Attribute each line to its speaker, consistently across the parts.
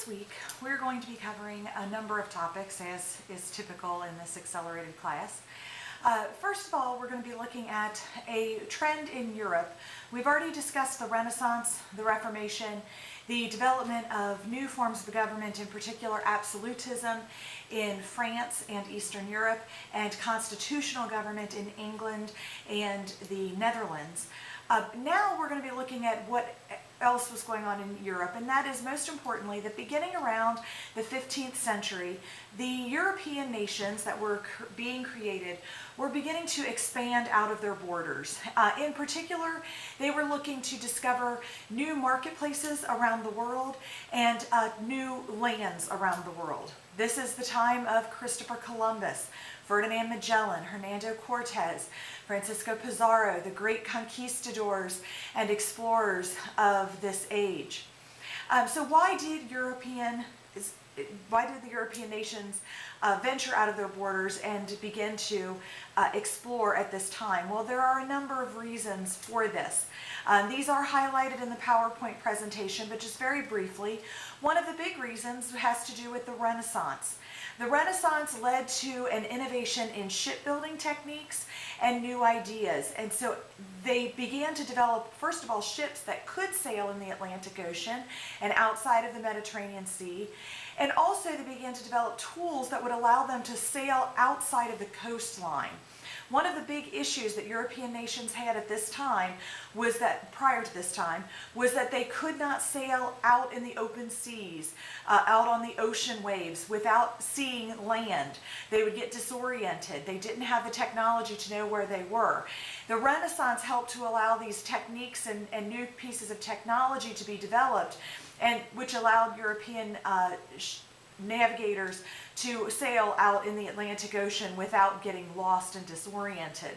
Speaker 1: this week, we're going to be covering a number of topics, as is typical in this accelerated class. First of all, we're going to be looking at a trend in Europe. We've already discussed the Renaissance, the Reformation, the development of new forms of government, in particular absolutism in France and Eastern Europe, and constitutional government in England and the Netherlands. Now we're going to be looking at what else was going on in Europe, and that is most importantly that beginning around the 15th century, the European nations that were being created were beginning to expand out of their borders. In particular, they were looking to discover new marketplaces around the world and new lands around the world. This is the time of Christopher Columbus, Ferdinand Magellan, Hernando Cortez, Francisco Pizarro, the great conquistadors and explorers of this age. So why did the European nations venture out of their borders and begin to explore at this time? Well, there are a number of reasons for this. These are highlighted in the PowerPoint presentation, but just very briefly, one of the big reasons has to do with the Renaissance. The Renaissance led to an innovation in shipbuilding techniques and new ideas. And so they began to develop, first of all, ships that could sail in the Atlantic Ocean and outside of the Mediterranean Sea. And also they began to develop tools that would allow them to sail outside of the coastline. One of the big issues that European nations had at this time was that, prior to this time, was that they could not sail out in the open seas, out on the ocean waves without seeing land. They would get disoriented. They didn't have the technology to know where they were. The Renaissance helped to allow these techniques and new pieces of technology to be developed, and which allowed European navigators to sail out in the Atlantic Ocean without getting lost and disoriented.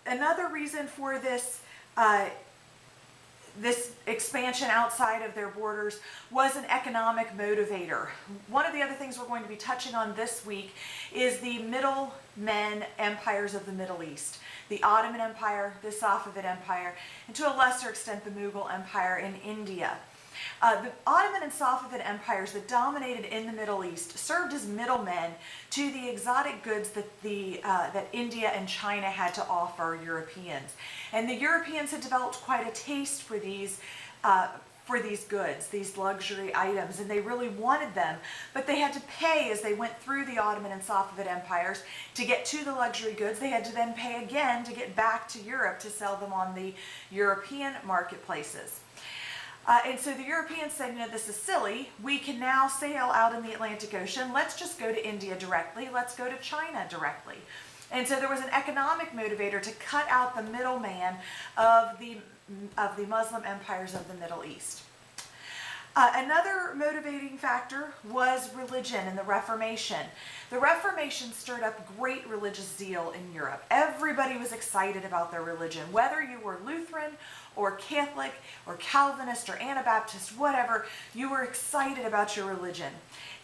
Speaker 1: Another reason for this this expansion outside of their borders was an economic motivator. One of the other things we're going to be touching on this week is the middlemen empires of the Middle East. The Ottoman Empire, the Safavid Empire, and to a lesser extent the Mughal Empire in India. The Ottoman and Safavid empires that dominated in the Middle East served as middlemen to the exotic goods that that India and China had to offer Europeans. And the Europeans had developed quite a taste for these goods, these luxury items, and they really wanted them, but they had to pay as they went through the Ottoman and Safavid empires to get to the luxury goods. They had to then pay again to get back to Europe to sell them on the European marketplaces. And so the Europeans said, you know, this is silly. We can now sail out in the Atlantic Ocean. Let's just go to India directly. Let's go to China directly. And so there was an economic motivator to cut out the middleman of the Muslim empires of the Middle East. Another motivating factor was religion and the Reformation. The Reformation stirred up great religious zeal in Europe. Everybody was excited about their religion, whether you were Lutheran or Catholic or Calvinist or Anabaptist, whatever, you were excited about your religion.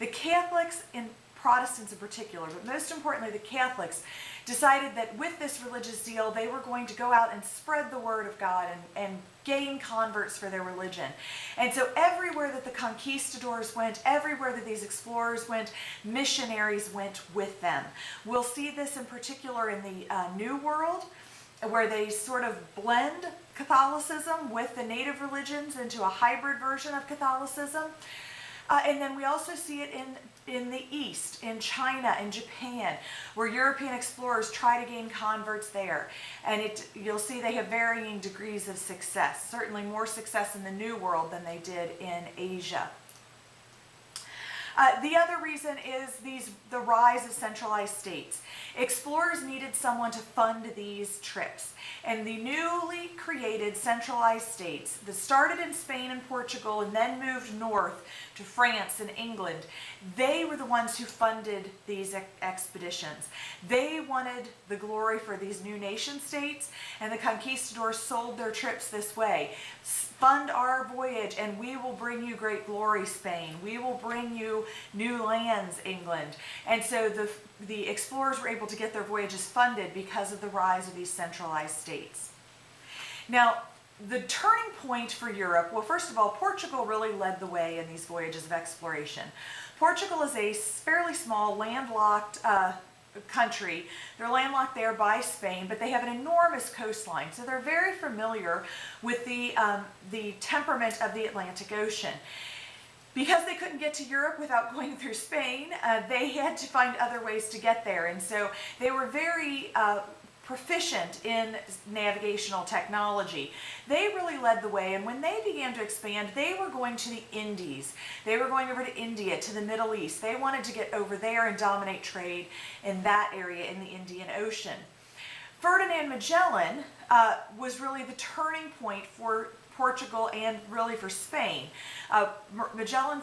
Speaker 1: The Catholics, and Protestants in particular, but most importantly the Catholics, decided that with this religious zeal they were going to go out and spread the word of God and gain converts for their religion. And so everywhere that the conquistadors went, everywhere that these explorers went, missionaries went with them. We'll see this in particular in the New World, where they sort of blend Catholicism with the native religions into a hybrid version of Catholicism. And then we also see it in the East, in China and Japan, where European explorers try to gain converts there. And you'll see they have varying degrees of success, certainly more success in the New World than they did in Asia. The other reason is the rise of centralized states. Explorers needed someone to fund these trips. And the newly created centralized states that started in Spain and Portugal and then moved north to France and England, they were the ones who funded these expeditions. They wanted the glory for these new nation states, and the conquistadors sold their trips this way. Fund our voyage and we will bring you great glory, Spain. We will bring you new lands, England. And so the explorers were able to get their voyages funded because of the rise of these centralized states. Now, the turning point for Europe, well, first of all, Portugal really led the way in these voyages of exploration. Portugal is a fairly small, landlocked country. They're landlocked there by Spain, but they have an enormous coastline, so they're very familiar with the temperament of the Atlantic Ocean. Because they couldn't get to Europe without going through Spain, they had to find other ways to get there, and so they were very proficient in navigational technology. They really led the way, and when they began to expand, they were going to the Indies. They were going over to India, to the Middle East. They wanted to get over there and dominate trade in that area in the Indian Ocean. Ferdinand Magellan was really the turning point for Portugal and really for Spain. Magellan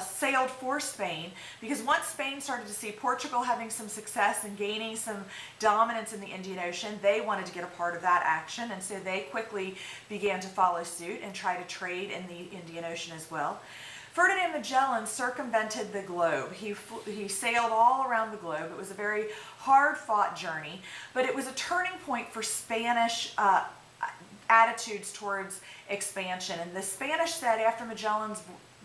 Speaker 1: sailed for Spain because once Spain started to see Portugal having some success and gaining some dominance in the Indian Ocean, they wanted to get a part of that action, and so they quickly began to follow suit and try to trade in the Indian Ocean as well. Ferdinand Magellan circumvented the globe. He sailed all around the globe. It was a very hard-fought journey, but it was a turning point for Spanish attitudes towards expansion. And the Spanish said after Magellan's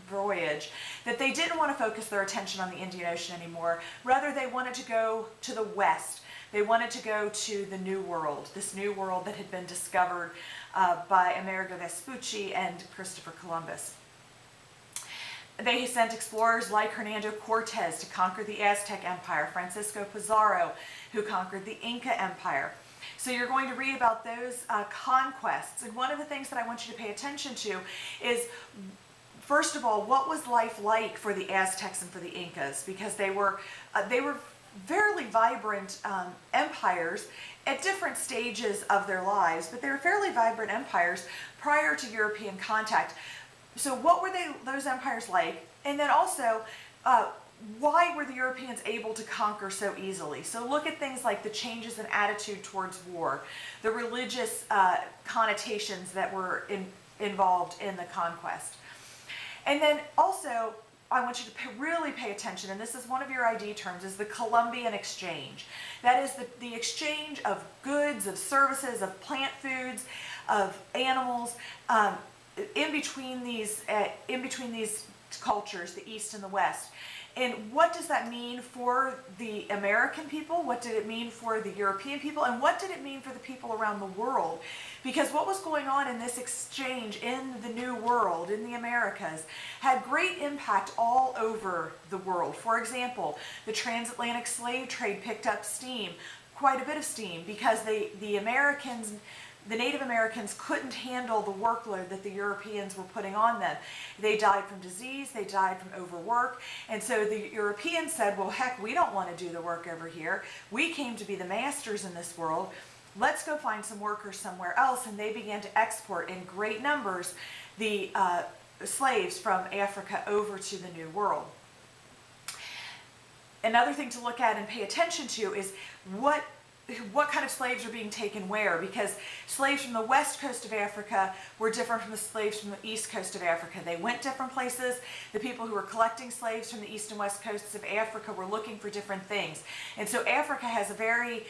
Speaker 1: voyage that they didn't want to focus their attention on the Indian Ocean anymore. Rather, they wanted to go to the west. They wanted to go to the New World, this new world that had been discovered by Amerigo Vespucci and Christopher Columbus. They sent explorers like Hernando Cortez to conquer the Aztec Empire, Francisco Pizarro, who conquered the Inca Empire. So you're going to read about those conquests. And one of the things that I want you to pay attention to is, first of all, what was life like for the Aztecs and for the Incas? Because they were fairly vibrant empires at different stages of their lives, but they were fairly vibrant empires prior to European contact. So what were those empires like? And then also, why were the Europeans able to conquer so easily? So look at things like the changes in attitude towards war, the religious connotations that were involved in the conquest. And then also, I want you to really pay attention, and this is one of your ID terms, is the Columbian exchange. That is the exchange of goods, of services, of plant foods, of animals, in between these cultures, the East and the West. And what does that mean for the American people? What did it mean for the European people? And what did it mean for the people around the world? Because what was going on in this exchange in the New World, in the Americas, had great impact all over the world. For example, the transatlantic slave trade picked up steam, quite a bit of steam, because the Native Americans couldn't handle the workload that the Europeans were putting on them. They died from disease, they died from overwork, and so the Europeans said, well, heck, we don't want to do the work over here. We came to be the masters in this world. Let's go find some workers somewhere else, and they began to export in great numbers the slaves from Africa over to the New World. Another thing to look at and pay attention to is what kind of slaves are being taken where, because slaves from the west coast of Africa were different from the slaves from the east coast of Africa. They went different places. The people who were collecting slaves from the east and west coasts of Africa were looking for different things. And so Africa has a very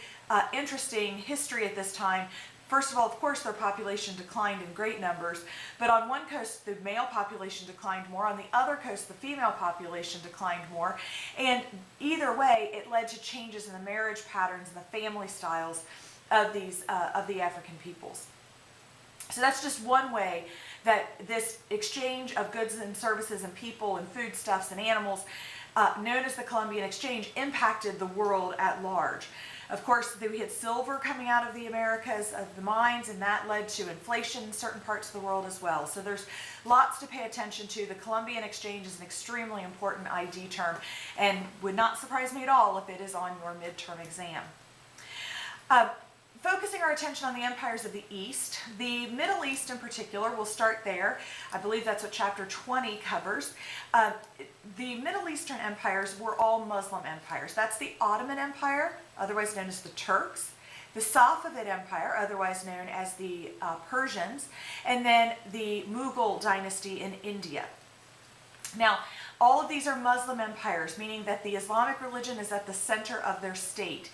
Speaker 1: interesting history at this time. First of all, of course, their population declined in great numbers, but on one coast, the male population declined more. On the other coast, the female population declined more. And either way, it led to changes in the marriage patterns and the family styles of the African peoples. So that's just one way that this exchange of goods and services and people and foodstuffs and animals, known as the Columbian Exchange, impacted the world at large. Of course, we had silver coming out of the Americas, of the mines, and that led to inflation in certain parts of the world as well. So there's lots to pay attention to. The Columbian Exchange is an extremely important ID term, and would not surprise me at all if it is on your midterm exam. Focusing our attention on the empires of the East, the Middle East in particular, we'll start there. I believe that's what chapter 20 covers. The Middle Eastern empires were all Muslim empires. That's the Ottoman Empire, otherwise known as the Turks, the Safavid Empire, otherwise known as the Persians, and then the Mughal dynasty in India. Now, all of these are Muslim empires, meaning that the Islamic religion is at the center of their state.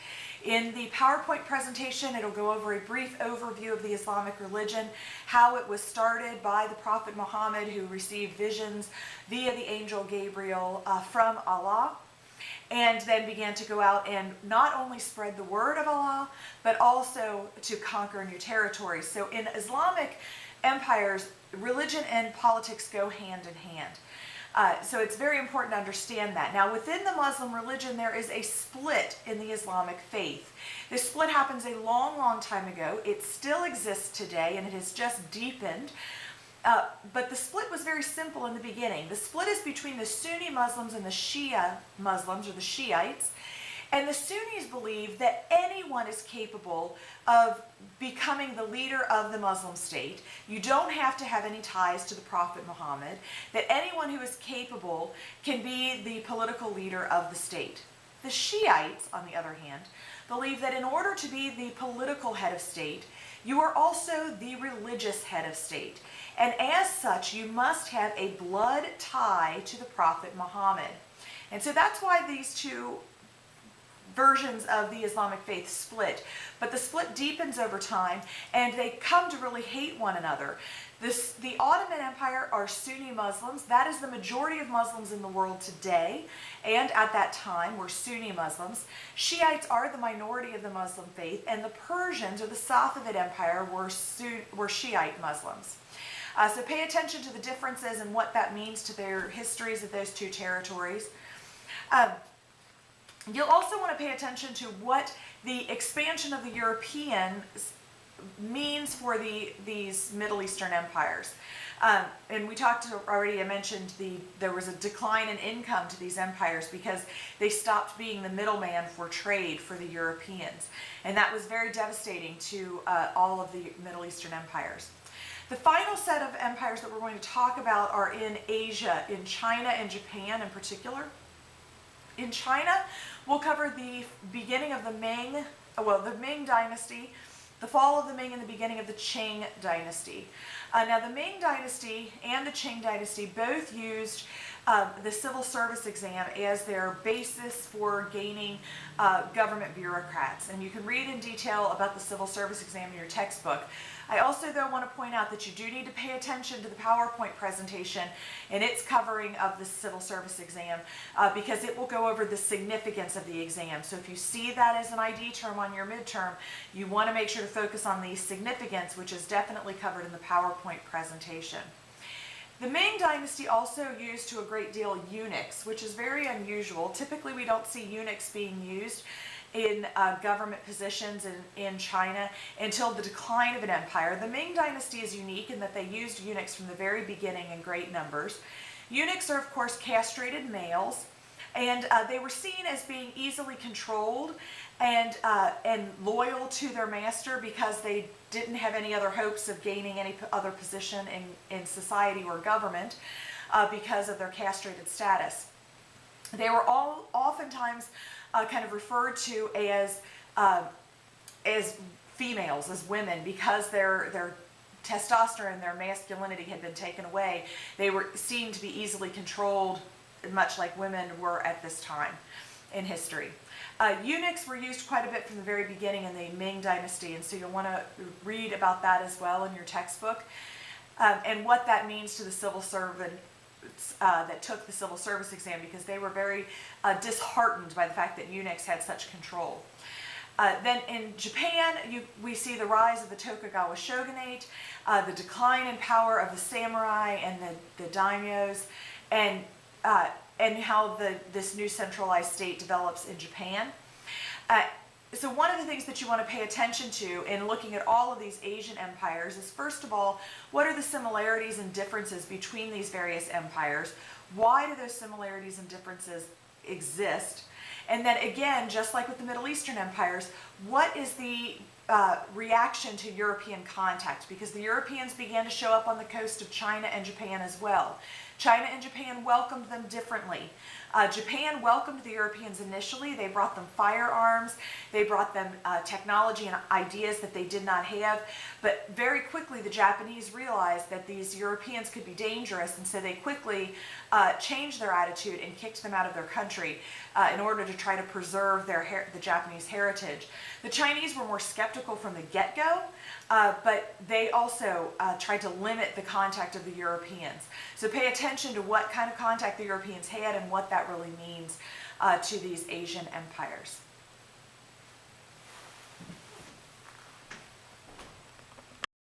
Speaker 1: In the PowerPoint presentation, it'll go over a brief overview of the Islamic religion, how it was started by the Prophet Muhammad, who received visions via the angel Gabriel from Allah, and then began to go out and not only spread the word of Allah, but also to conquer new territories. So in Islamic empires, religion and politics go hand in hand. So it's very important to understand that. Now, within the Muslim religion, there is a split in the Islamic faith. This split happens a long, long time ago. It still exists today, and it has just deepened. But the split was very simple in the beginning. The split is between the Sunni Muslims and the Shia Muslims, or the Shiites. And the Sunnis believe that anyone is capable of becoming the leader of the Muslim state. You don't have to have any ties to the Prophet Muhammad. That anyone who is capable can be the political leader of the state. The Shiites, on the other hand, believe that in order to be the political head of state, you are also the religious head of state. And as such, you must have a blood tie to the Prophet Muhammad. And so that's why these two versions of the Islamic faith split. But the split deepens over time, and they come to really hate one another. The Ottoman Empire are Sunni Muslims. That is the majority of Muslims in the world today, and at that time were Sunni Muslims. Shiites are the minority of the Muslim faith, and the Persians, or the Safavid Empire, were Shiite Muslims. So pay attention to the differences and what that means to their histories of those two territories. You'll also want to pay attention to what the expansion of the Europeans means for these Middle Eastern empires. And we talked already, I mentioned there was a decline in income to these empires because they stopped being the middleman for trade for the Europeans. And that was very devastating to all of the Middle Eastern empires. The final set of empires that we're going to talk about are in Asia, in China and Japan in particular. In China, we'll cover the beginning of the Ming Dynasty, the fall of the Ming, and the beginning of the Qing Dynasty. Now, the Ming Dynasty and the Qing Dynasty both used the civil service exam as their basis for gaining government bureaucrats. And you can read in detail about the civil service exam in your textbook. I also, though, want to point out that you do need to pay attention to the PowerPoint presentation and its covering of the civil service exam because it will go over the significance of the exam. So if you see that as an ID term on your midterm, you want to make sure to focus on the significance, which is definitely covered in the PowerPoint presentation. The Ming Dynasty also used to a great deal eunuchs, which is very unusual. Typically, we don't see eunuchs being used in government positions in China until the decline of an empire. The Ming Dynasty is unique in that they used eunuchs from the very beginning in great numbers. Eunuchs are, of course, castrated males, and they were seen as being easily controlled and loyal to their master because they didn't have any other hopes of gaining any other position in society or government because of their castrated status. They were all oftentimes kind of referred to as females, as women, because their testosterone, their masculinity had been taken away. They were seen to be easily controlled, much like women were at this time in history. Eunuchs were used quite a bit from the very beginning in the Ming Dynasty, and so you'll want to read about that as well in your textbook, and what that means to the civil servant that took the civil service exam, because they were very disheartened by the fact that eunuchs had such control. Then in Japan, we see the rise of the Tokugawa shogunate, the decline in power of the samurai and the daimyos, and how this new centralized state develops in Japan. So one of the things that you want to pay attention to in looking at all of these Asian empires is, first of all, what are the similarities and differences between these various empires? Why do those similarities and differences exist? And then again, just like with the Middle Eastern empires, what is the reaction to European contact? Because the Europeans began to show up on the coast of China and Japan as well. China and Japan welcomed them differently. Japan welcomed the Europeans initially. They brought them firearms, they brought them technology and ideas that they did not have, but very quickly the Japanese realized that these Europeans could be dangerous, and so they quickly changed their attitude and kicked them out of their country in order to try to preserve the Japanese heritage. The Chinese were more skeptical from the get-go, but they also tried to limit the contact of the Europeans. So pay attention to what kind of contact the Europeans had and what that really means to these Asian empires.